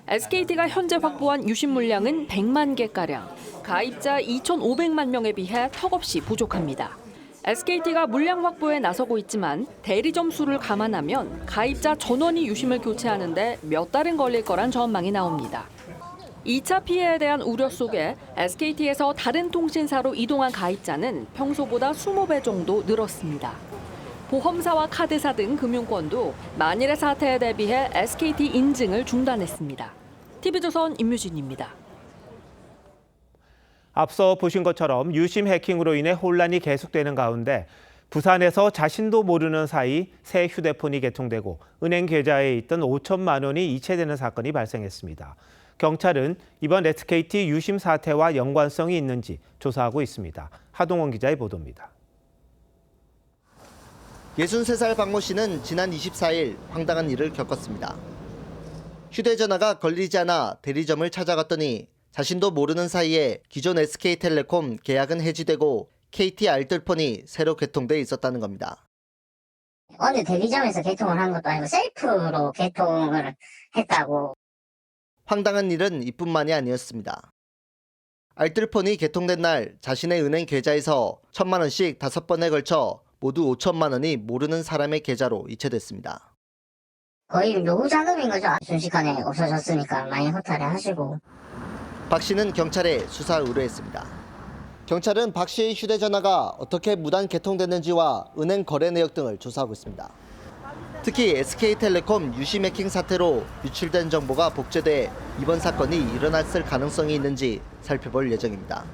SKT가 현재 확보한 유심 물량은 100만 개가량, 가입자 2,500만 명에 비해 턱없이 부족합니다. SKT가 물량 확보에 나서고 있지만 대리점 수를 감안하면 가입자 전원이 유심을 교체하는데 몇 달은 걸릴 거란 전망이 나옵니다. 2차 피해에 대한 우려 속에 SKT에서 다른 통신사로 이동한 가입자는 평소보다 20배 정도 늘었습니다. 보험사와 카드사 등 금융권도 만일의 사태에 대비해 SKT 인증을 중단했습니다. TV조선 임유진입니다. 앞서 보신 것처럼 유심 해킹으로 인해 혼란이 계속되는 가운데 부산에서 자신도 모르는 사이 새 휴대폰이 개통되고 은행 계좌에 있던 5천만 원이 이체되는 사건이 발생했습니다. 경찰은 이번 SKT 유심 사태와 연관성이 있는지 조사하고 있습니다. 하동원 기자의 보도입니다. 63살 박모 씨는 지난 24일 황당한 일을 겪었습니다. 휴대전화가 걸리지 않아 대리점을 찾아갔더니 자신도 모르는 사이에 기존 SK텔레콤 계약은 해지되고 KT 알뜰폰이 새로 개통돼 있었다는 겁니다. 어느 대리점에서 개통을 한 것도 아니고 셀프로 개통을 했다고. 황당한 일은 이뿐만이 아니었습니다. 알뜰폰이 개통된 날 자신의 은행 계좌에서 1,000만 원씩 5번에 걸쳐 모두 5천만 원이 모르는 사람의 계좌로 이체됐습니다. 거의 노후 자금인 거죠. 순식간에 없어졌으니까 많이 허탈해 하시고. 박 씨는 경찰에 수사 의뢰했습니다. 경찰은 박 씨의 휴대전화가 어떻게 무단 개통됐는지와 은행 거래 내역 등을 조사하고 있습니다. 특히 SK텔레콤 유심 해킹 사태로 유출된 정보가 복제돼 이번 사건이 일어났을 가능성이 있는지 살펴볼 예정입니다.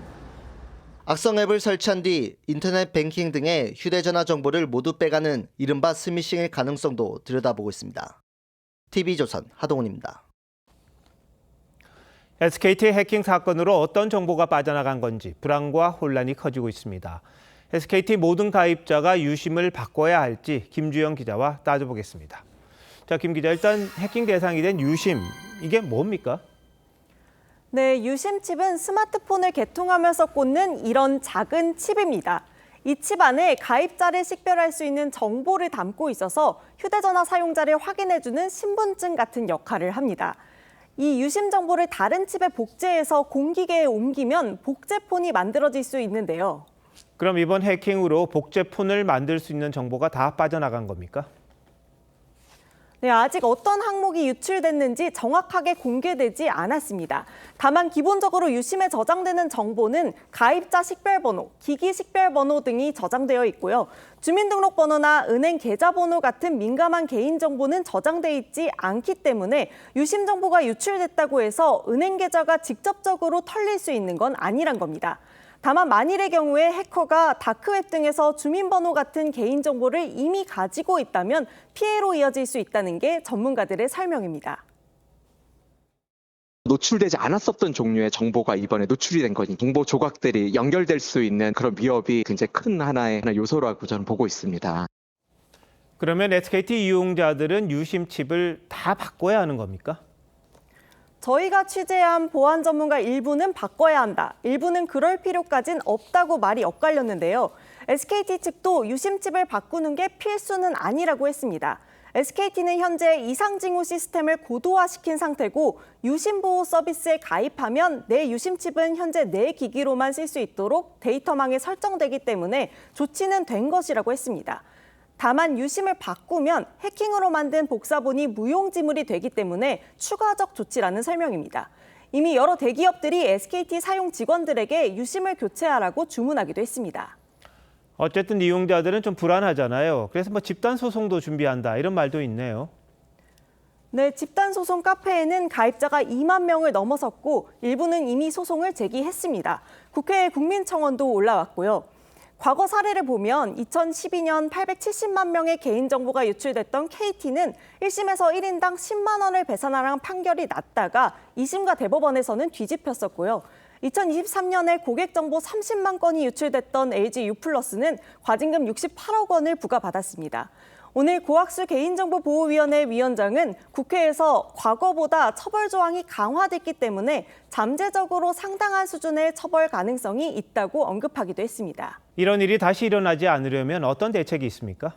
악성 앱을 설치한 뒤 인터넷 뱅킹 등의 휴대전화 정보를 모두 빼가는 이른바 스미싱의 가능성도 들여다보고 있습니다. TV조선 하동훈입니다. SKT 해킹 사건으로 어떤 정보가 빠져나간 건지 불안과 혼란이 커지고 있습니다. SKT 모든 가입자가 유심을 바꿔야 할지 김주영 기자와 따져보겠습니다. 자, 김 기자, 일단 해킹 대상이 된 유심, 이게 뭡니까? 네, 유심 칩은 스마트폰을 개통하면서 꽂는 이런 작은 칩입니다. 이 칩 안에 가입자를 식별할 수 있는 정보를 담고 있어서 휴대전화 사용자를 확인해주는 신분증 같은 역할을 합니다. 이 유심 정보를 다른 칩에 복제해서 공기계에 옮기면 복제폰이 만들어질 수 있는데요. 그럼 이번 해킹으로 복제폰을 만들 수 있는 정보가 다 빠져나간 겁니까? 네, 아직 어떤 항목이 유출됐는지 정확하게 공개되지 않았습니다. 다만 기본적으로 유심에 저장되는 정보는 가입자 식별번호, 기기 식별번호 등이 저장되어 있고요. 주민등록번호나 은행 계좌번호 같은 민감한 개인정보는 저장돼 있지 않기 때문에 유심 정보가 유출됐다고 해서 은행 계좌가 직접적으로 털릴 수 있는 건 아니란 겁니다. 다만 만일의 경우에 해커가 다크웹 등에서 주민번호 같은 개인정보를 이미 가지고 있다면 피해로 이어질 수 있다는 게 전문가들의 설명입니다. 노출되지 않았었던 종류의 정보가 이번에 노출이 된 거니 정보 조각들이 연결될 수 있는 그런 위협이 굉장히 큰 하나의 요소라고 저는 보고 있습니다. 그러면 SKT 이용자들은 유심 칩을 다 바꿔야 하는 겁니까? 저희가 취재한 보안 전문가 일부는 바꿔야 한다, 일부는 그럴 필요까진 없다고 말이 엇갈렸는데요. SKT 측도 유심칩을 바꾸는 게 필수는 아니라고 했습니다. SKT는 현재 이상징후 시스템을 고도화시킨 상태고 유심보호 서비스에 가입하면 내 유심칩은 현재 내 기기로만 쓸 수 있도록 데이터망에 설정되기 때문에 조치는 된 것이라고 했습니다. 다만 유심을 바꾸면 해킹으로 만든 복사본이 무용지물이 되기 때문에 추가적 조치라는 설명입니다. 이미 여러 대기업들이 SKT 사용 직원들에게 유심을 교체하라고 주문하기도 했습니다. 어쨌든 이용자들은 좀 불안하잖아요. 그래서 집단 소송도 준비한다 이런 말도 있네요. 네, 집단 소송 카페에는 가입자가 2만 명을 넘어섰고 일부는 이미 소송을 제기했습니다. 국회에 국민청원도 올라왔고요. 과거 사례를 보면 2012년 870만 명의 개인정보가 유출됐던 KT는 1심에서 1인당 10만 원을 배상하라는 판결이 났다가 2심과 대법원에서는 뒤집혔었고요. 2023년에 고객정보 30만 건이 유출됐던 LG유플러스는 과징금 68억 원을 부과받았습니다. 오늘 고학수 개인정보보호위원회 위원장은 국회에서 과거보다 처벌 조항이 강화됐기 때문에 잠재적으로 상당한 수준의 처벌 가능성이 있다고 언급하기도 했습니다. 이런 일이 다시 일어나지 않으려면 어떤 대책이 있습니까?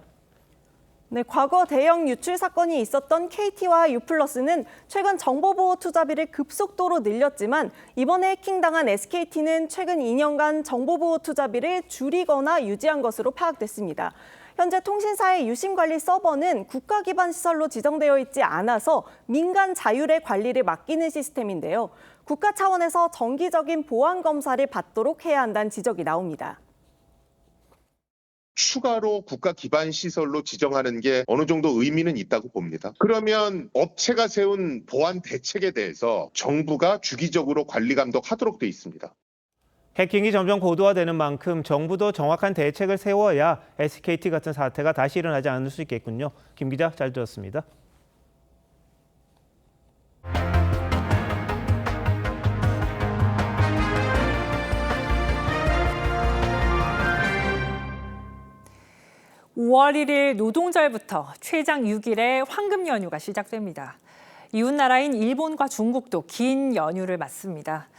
네, 과거 대형 유출 사건이 있었던 KT와 유플러스는 최근 정보보호 투자비를 급속도로 늘렸지만 이번에 해킹당한 SKT는 최근 2년간 정보보호 투자비를 줄이거나 유지한 것으로 파악됐습니다. 현재 통신사의 유심관리 서버는 국가 기반 시설로 지정되어 있지 않아서 민간 자율의 관리를 맡기는 시스템인데요. 국가 차원에서 정기적인 보안 검사를 받도록 해야 한다는 지적이 나옵니다. 추가로 국가 기반 시설로 지정하는 게 어느 정도 의미는 있다고 봅니다. 그러면 업체가 세운 보안 대책에 대해서 정부가 주기적으로 관리 감독하도록 돼 있습니다. 해킹이 점점 고도화되는 만큼 정부도 정확한 대책을 세워야 SKT 같은 사태가 다시 일어나지 않을 수 있겠군요. 김 기자, 잘 들었습니다. (5월 1일) 노동절부터 최장 6일의 황금 연휴가 시작됩니다. 이웃나라인 일본과 중국도 긴 연휴를 맞습니다.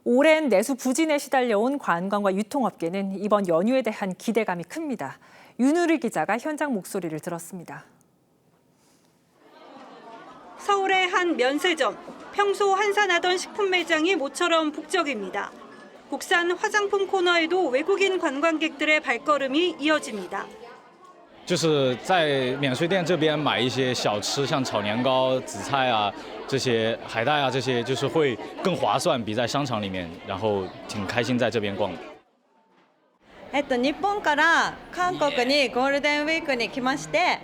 오랜 내수 부진에 시달려온 관광과 유통업계는 이번 연휴에 대한 기대감이 큽니다. 윤우리 기자가 현장 목소리를 들었습니다. 서울의 한 면세점, 평소 한산하던 식품 매장이 모처럼 북적입니다. 국산 화장품 코너에도 외국인 관광객들의 발걸음이 이어집니다. 就是在免税店这边买一些小吃，像炒年糕、紫菜啊，这些海带啊，这些就是会更划算，比在商场里面，然后挺开心在这边逛的。日本から韓国にゴールデンウィークに来まして、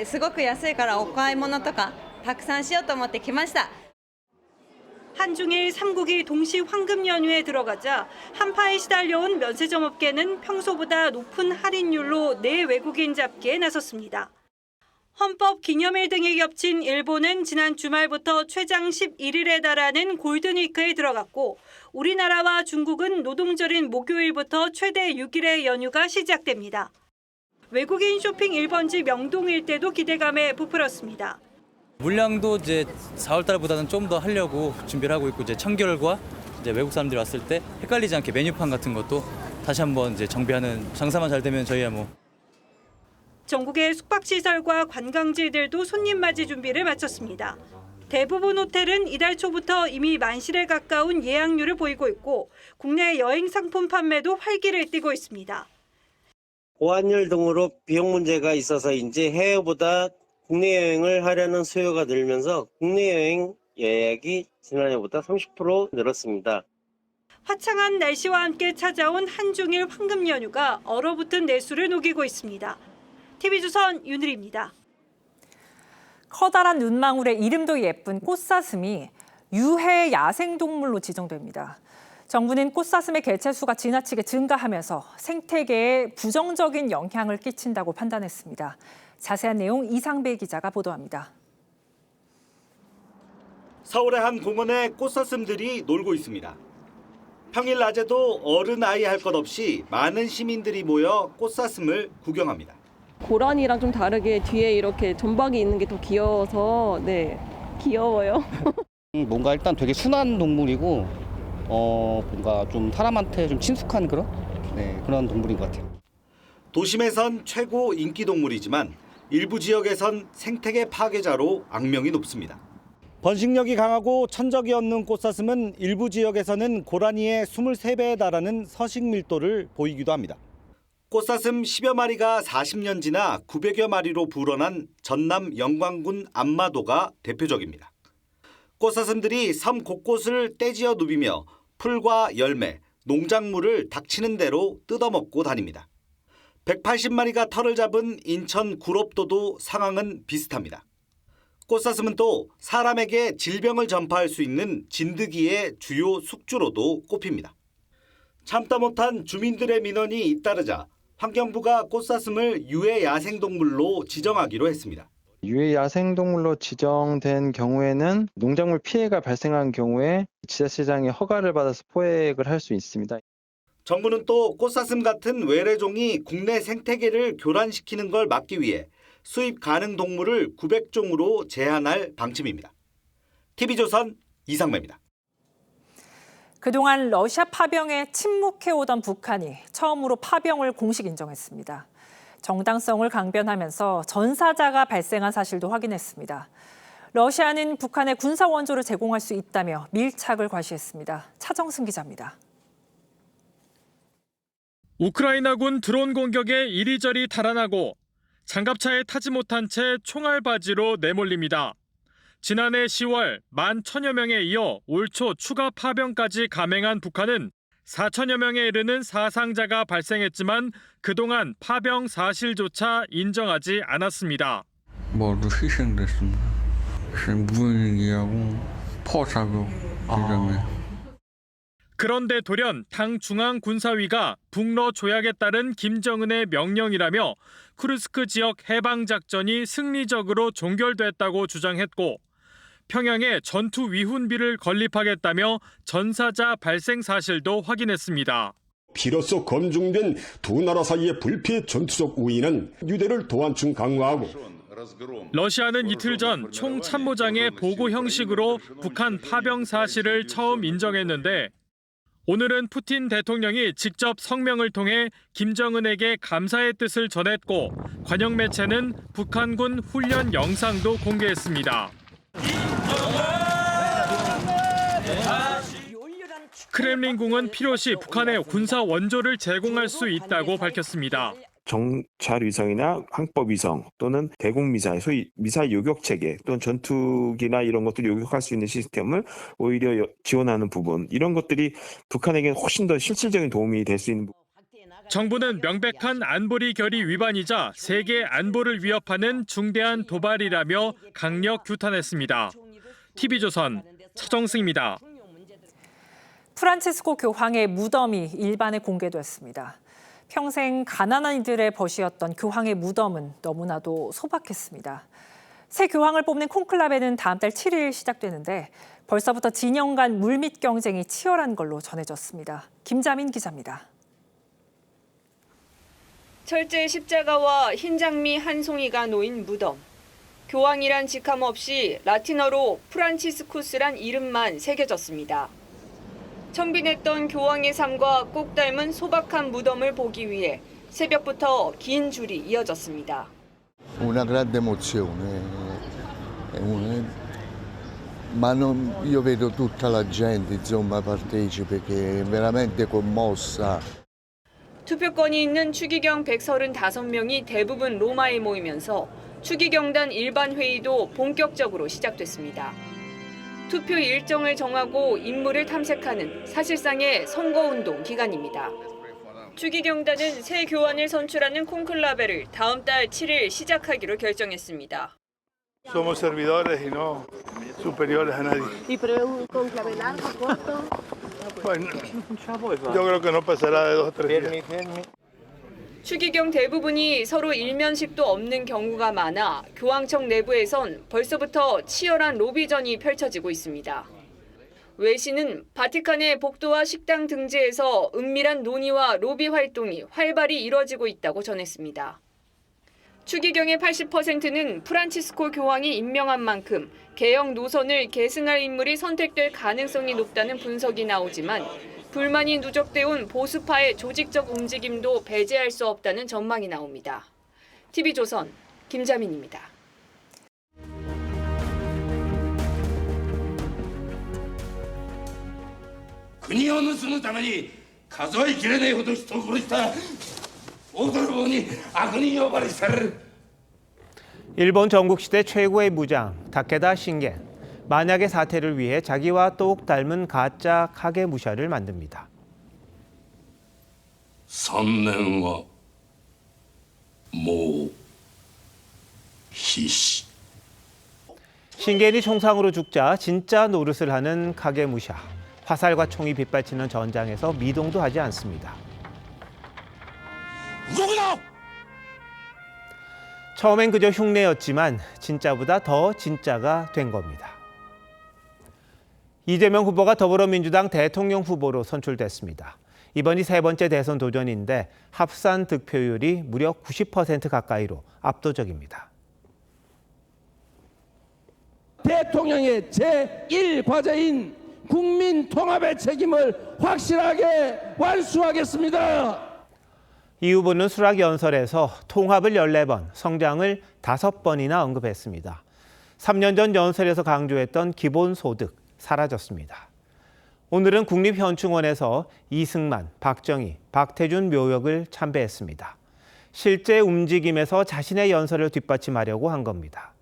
すごく安いからお買い物とかたくさんしようと思って来ました。 한중일 3국이 동시 황금 연휴에 들어가자 한파에 시달려온 면세점 업계는 평소보다 높은 할인율로 내 외국인 잡기에 나섰습니다. 헌법 기념일 등이 겹친 일본은 지난 주말부터 최장 11일에 달하는 골든위크에 들어갔고 우리나라와 중국은 노동절인 목요일부터 최대 6일의 연휴가 시작됩니다. 외국인 쇼핑 1번지 명동 일대도 기대감에 부풀었습니다. 물량도 이제 4월 달보다는 좀 더 하려고 준비를 하고 있고 이제 청결과 이제 외국 사람들이 왔을 때 헷갈리지 않게 메뉴판 같은 것도 다시 한번 이제 정비하는 장사만 잘 되면 저희야 뭐. 전국의 숙박시설과 관광지들도 손님 맞이 준비를 마쳤습니다. 대부분 호텔은 이달 초부터 이미 만실에 가까운 예약률을 보이고 있고 국내 여행 상품 판매도 활기를 띠고 있습니다. 보안율 등으로 비용 문제가 있어서인지 해외보다 국내 여행을 하려는 수요가 늘면서 국내 여행 예약이 지난해보다 30% 늘었습니다. 화창한 날씨와 함께 찾아온 한중일 황금 연휴가 얼어붙은 내수를 녹이고 있습니다. TV조선 윤일입니다. 커다란 눈망울에 이름도 예쁜 꽃사슴이 유해 야생동물로 지정됩니다. 정부는 꽃사슴의 개체수가 지나치게 증가하면서 생태계에 부정적인 영향을 끼친다고 판단했습니다. 자세한 내용 이상배 기자가 보도합니다. 서울의 한 공원에 꽃사슴들이 놀고 있습니다. 평일 낮에도 어른 아이 할 것 없이 많은 시민들이 모여 꽃사슴을 구경합니다. 고라니랑 좀 다르게 뒤에 이렇게 점박이 있는 게 더 귀여워서 귀여워요. 뭔가 일단 되게 순한 동물이고 뭔가 좀 사람한테 좀 친숙한 그런 동물인 것 같아요. 도심에선 최고 인기 동물이지만 일부 지역에선 생태계 파괴자로 악명이 높습니다. 번식력이 강하고 천적이 없는 꽃사슴은 일부 지역에서는 고라니의 23배에 달하는 서식 밀도를 보이기도 합니다. 꽃사슴 10여 마리가 40년 지나 900여 마리로 불어난 전남 영광군 안마도가 대표적입니다. 꽃사슴들이 섬 곳곳을 떼지어 누비며 풀과 열매, 농작물을 닥치는 대로 뜯어먹고 다닙니다. 180마리가 털을 잡은 인천 구롭도도 상황은 비슷합니다. 꽃사슴은 또 사람에게 질병을 전파할 수 있는 진드기의 주요 숙주로도 꼽힙니다. 참다 못한 주민들의 민원이 잇따르자 환경부가 꽃사슴을 유해 야생동물로 지정하기로 했습니다. 유해 야생동물로 지정된 경우에는 농작물 피해가 발생한 경우에 지자체장의 허가를 받아서 포획을 할 수 있습니다. 정부는 또 꽃사슴 같은 외래종이 국내 생태계를 교란시키는 걸 막기 위해 수입 가능 동물을 900종으로 제한할 방침입니다. TV조선 이상배입니다. 그동안 러시아 파병에 침묵해오던 북한이 처음으로 파병을 공식 인정했습니다. 정당성을 강변하면서 전사자가 발생한 사실도 확인했습니다. 러시아는 북한에 군사 원조를 제공할 수 있다며 밀착을 과시했습니다. 차정승 기자입니다. 우크라이나군 드론 공격에 이리저리 달아나고 장갑차에 타지 못한 채 총알바지로 내몰립니다. 지난해 10월 11,000여 명에 이어 올 초 추가 파병까지 감행한 북한은 4,000여 명에 이르는 사상자가 발생했지만 그동안 파병 사실조차 인정하지 않았습니다. 모두 희생됐습니다. 무인기하고 포사고 지점에. 그런데 돌연 당 중앙군사위가 북러 조약에 따른 김정은의 명령이라며 쿠르스크 지역 해방작전이 승리적으로 종결됐다고 주장했고 평양에 전투 위훈비를 건립하겠다며 전사자 발생 사실도 확인했습니다. 비로소 검증된 두 나라 사이의 불피의 전투적 우위는 유대를 도한층 강화하고 러시아는 이틀 전 총참모장의 보고 형식으로 북한 파병 사실을 처음 인정했는데 오늘은 푸틴 대통령이 직접 성명을 통해 김정은에게 감사의 뜻을 전했고 관영 매체는 북한군 훈련 영상도 공개했습니다. 크렘린궁은 필요시 북한에 군사 원조를 제공할 수 있다고 밝혔습니다. 정찰 위성이나 항법 위성 또는 대공 미사일, 소위 미사일 요격 체계 또는 전투기나 이런 것들 요격할 수 있는 시스템을 오히려 지원하는 부분, 이런 것들이 북한에게는 훨씬 더 실질적인 도움이 될 수 있는 부분. 정부는 명백한 안보리 결의 위반이자 세계 안보를 위협하는 중대한 도발이라며 강력 규탄했습니다. TV조선 차정승입니다. 프란치스코 교황의 무덤이 일반에 공개됐습니다. 평생 가난한 이들의 벗이었던 교황의 무덤은 너무나도 소박했습니다. 새 교황을 뽑는 콘클라베는 다음 달 7일 시작되는데 벌써부터 진영 간 물밑 경쟁이 치열한 걸로 전해졌습니다. 김자민 기자입니다. 철제 십자가와 흰 장미 한 송이가 놓인 무덤. 교황이란 직함 없이 라틴어로 프란치스쿠스란 이름만 새겨졌습니다. 청빈했던 교황의 삶과 꼭 닮은 소박한 무덤을 보기 위해 새벽부터 긴 줄이 이어졌습니다. Una grande emozione, ma io vedo tutta la gente, insomma, partecipe che è veramente commossa. 투표권이 있는 추기경 135명이 대부분 로마에 모이면서 추기경단 일반 회의도 본격적으로 시작됐습니다. 투표 일정을 정하고 인물을 탐색하는 사실상의 선거운동 기간입니다. 추기경단은 새 교황을 선출하는 콘클라베를 다음 달 7일 시작하기로 결정했습니다. Somos servidores y no superiores a nadie. ¿Y prevé un conclave largo, corto? Bueno, yo creo que no pasará de 2 o 3 días. 추기경 대부분이 서로 일면식도 없는 경우가 많아 교황청 내부에선 벌써부터 치열한 로비전이 펼쳐지고 있습니다. 외신은 바티칸의 복도와 식당 등지에서 은밀한 논의와 로비 활동이 활발히 이뤄지고 있다고 전했습니다. 추기경의 80%는 프란치스코 교황이 임명한 만큼 개혁 노선을 계승할 인물이 선택될 가능성이 높다는 분석이 나오지만 불만이 누적돼 온 보수파의 조직적 움직임도 배제할 수 없다는 전망이 나옵니다. TV조선 김자민입니다.国を盗むために数えきれないほど人を殺した驚ぼうに悪人呼ばわりされる。 일본 전국시대 최고의 무장 다케다 신겐. 만약의 사태를 위해 자기와 똑 닮은 가짜 카게무샤를 만듭니다. 3年はもう必死。 신겐이 총상으로 죽자 진짜 노릇을 하는 카게무샤. 화살과 총이 빗발치는 전장에서 미동도 하지 않습니다. 처음엔 그저 흉내였지만 진짜보다 더 진짜가 된 겁니다. 이재명 후보가 더불어민주당 대통령 후보로 선출됐습니다. 이번이 세 번째 대선 도전인데 합산 득표율이 무려 90% 가까이로 압도적입니다. 대통령의 제1과제인 국민 통합의 책임을 확실하게 완수하겠습니다. 이 후보는 수락연설에서 통합을 14번, 성장을 5번이나 언급했습니다. 3년 전 연설에서 강조했던 기본소득 사라졌습니다. 오늘은 국립현충원에서 이승만, 박정희, 박태준 묘역을 참배했습니다. 실제 움직임에서 자신의 연설을 뒷받침하려고 한 겁니다.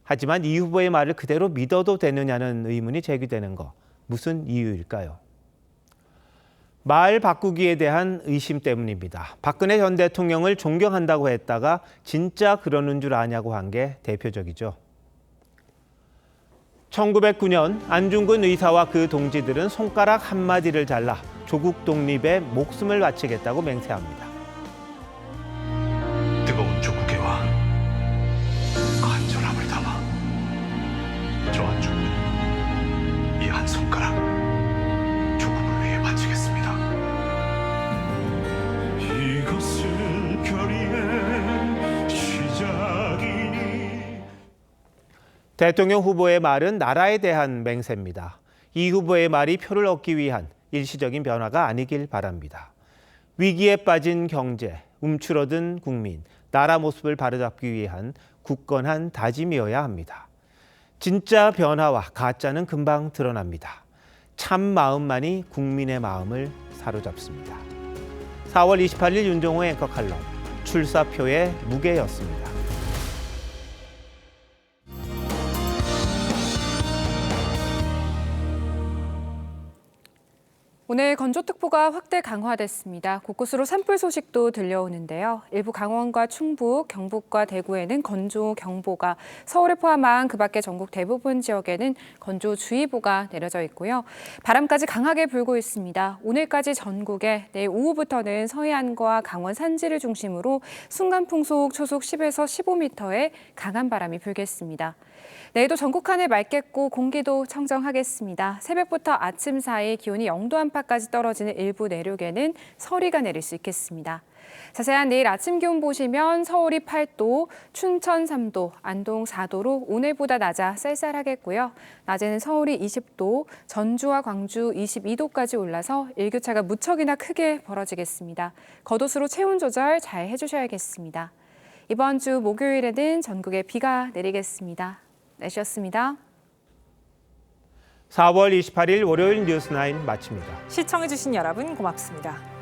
하지만 이 후보의 말을 그대로 믿어도 되느냐는 의문이 제기되는 거 무슨 이유일까요? 말 바꾸기에 대한 의심 때문입니다. 박근혜 전 대통령을 존경한다고 했다가 진짜 그러는 줄 아냐고 한 게 대표적이죠. 1909년 안중근 의사와 그 동지들은 손가락 한마디를 잘라 조국 독립에 목숨을 바치겠다고 맹세합니다. 뜨거운 조국의 왕, 간절함을 담아 저 안중근 이 한 손가락 조국을 위해 바치겠습니다. 이것은 결의의 시작이니. 대통령 후보의 말은 나라에 대한 맹세입니다. 이 후보의 말이 표를 얻기 위한 일시적인 변화가 아니길 바랍니다. 위기에 빠진 경제, 움츠러든 국민, 나라 모습을 바로잡기 위한 굳건한 다짐이어야 합니다. 진짜 변화와 가짜는 금방 드러납니다. 참 마음만이 국민의 마음을 사로잡습니다. 4월 28일 윤종호의 앵커 칼럼, 출사표의 무게였습니다. 오늘 건조특보가 확대 강화됐습니다. 곳곳으로 산불 소식도 들려오는데요. 일부 강원과 충북, 경북과 대구에는 건조경보가, 서울을 포함한 그 밖의 전국 대부분 지역에는 건조주의보가 내려져 있고요. 바람까지 강하게 불고 있습니다. 오늘까지 전국에, 내일 오후부터는 서해안과 강원 산지를 중심으로 순간풍속 초속 10에서 15m의 강한 바람이 불겠습니다. 내일도 전국 하늘 맑겠고 공기도 청정하겠습니다. 새벽부터 아침 사이 기온이 0도 안팎까지 떨어지는 일부 내륙에는 서리가 내릴 수 있겠습니다. 자세한 내일 아침 기온 보시면 서울이 8도, 춘천 3도, 안동 4도로 오늘보다 낮아 쌀쌀하겠고요. 낮에는 서울이 20도, 전주와 광주 22도까지 올라서 일교차가 무척이나 크게 벌어지겠습니다. 겉옷으로 체온 조절 잘 해주셔야겠습니다. 이번 주 목요일에는 전국에 비가 내리겠습니다. 날씨였습니다. 4월 28일 월요일 뉴스9 마칩니다. 시청해주신 여러분 고맙습니다.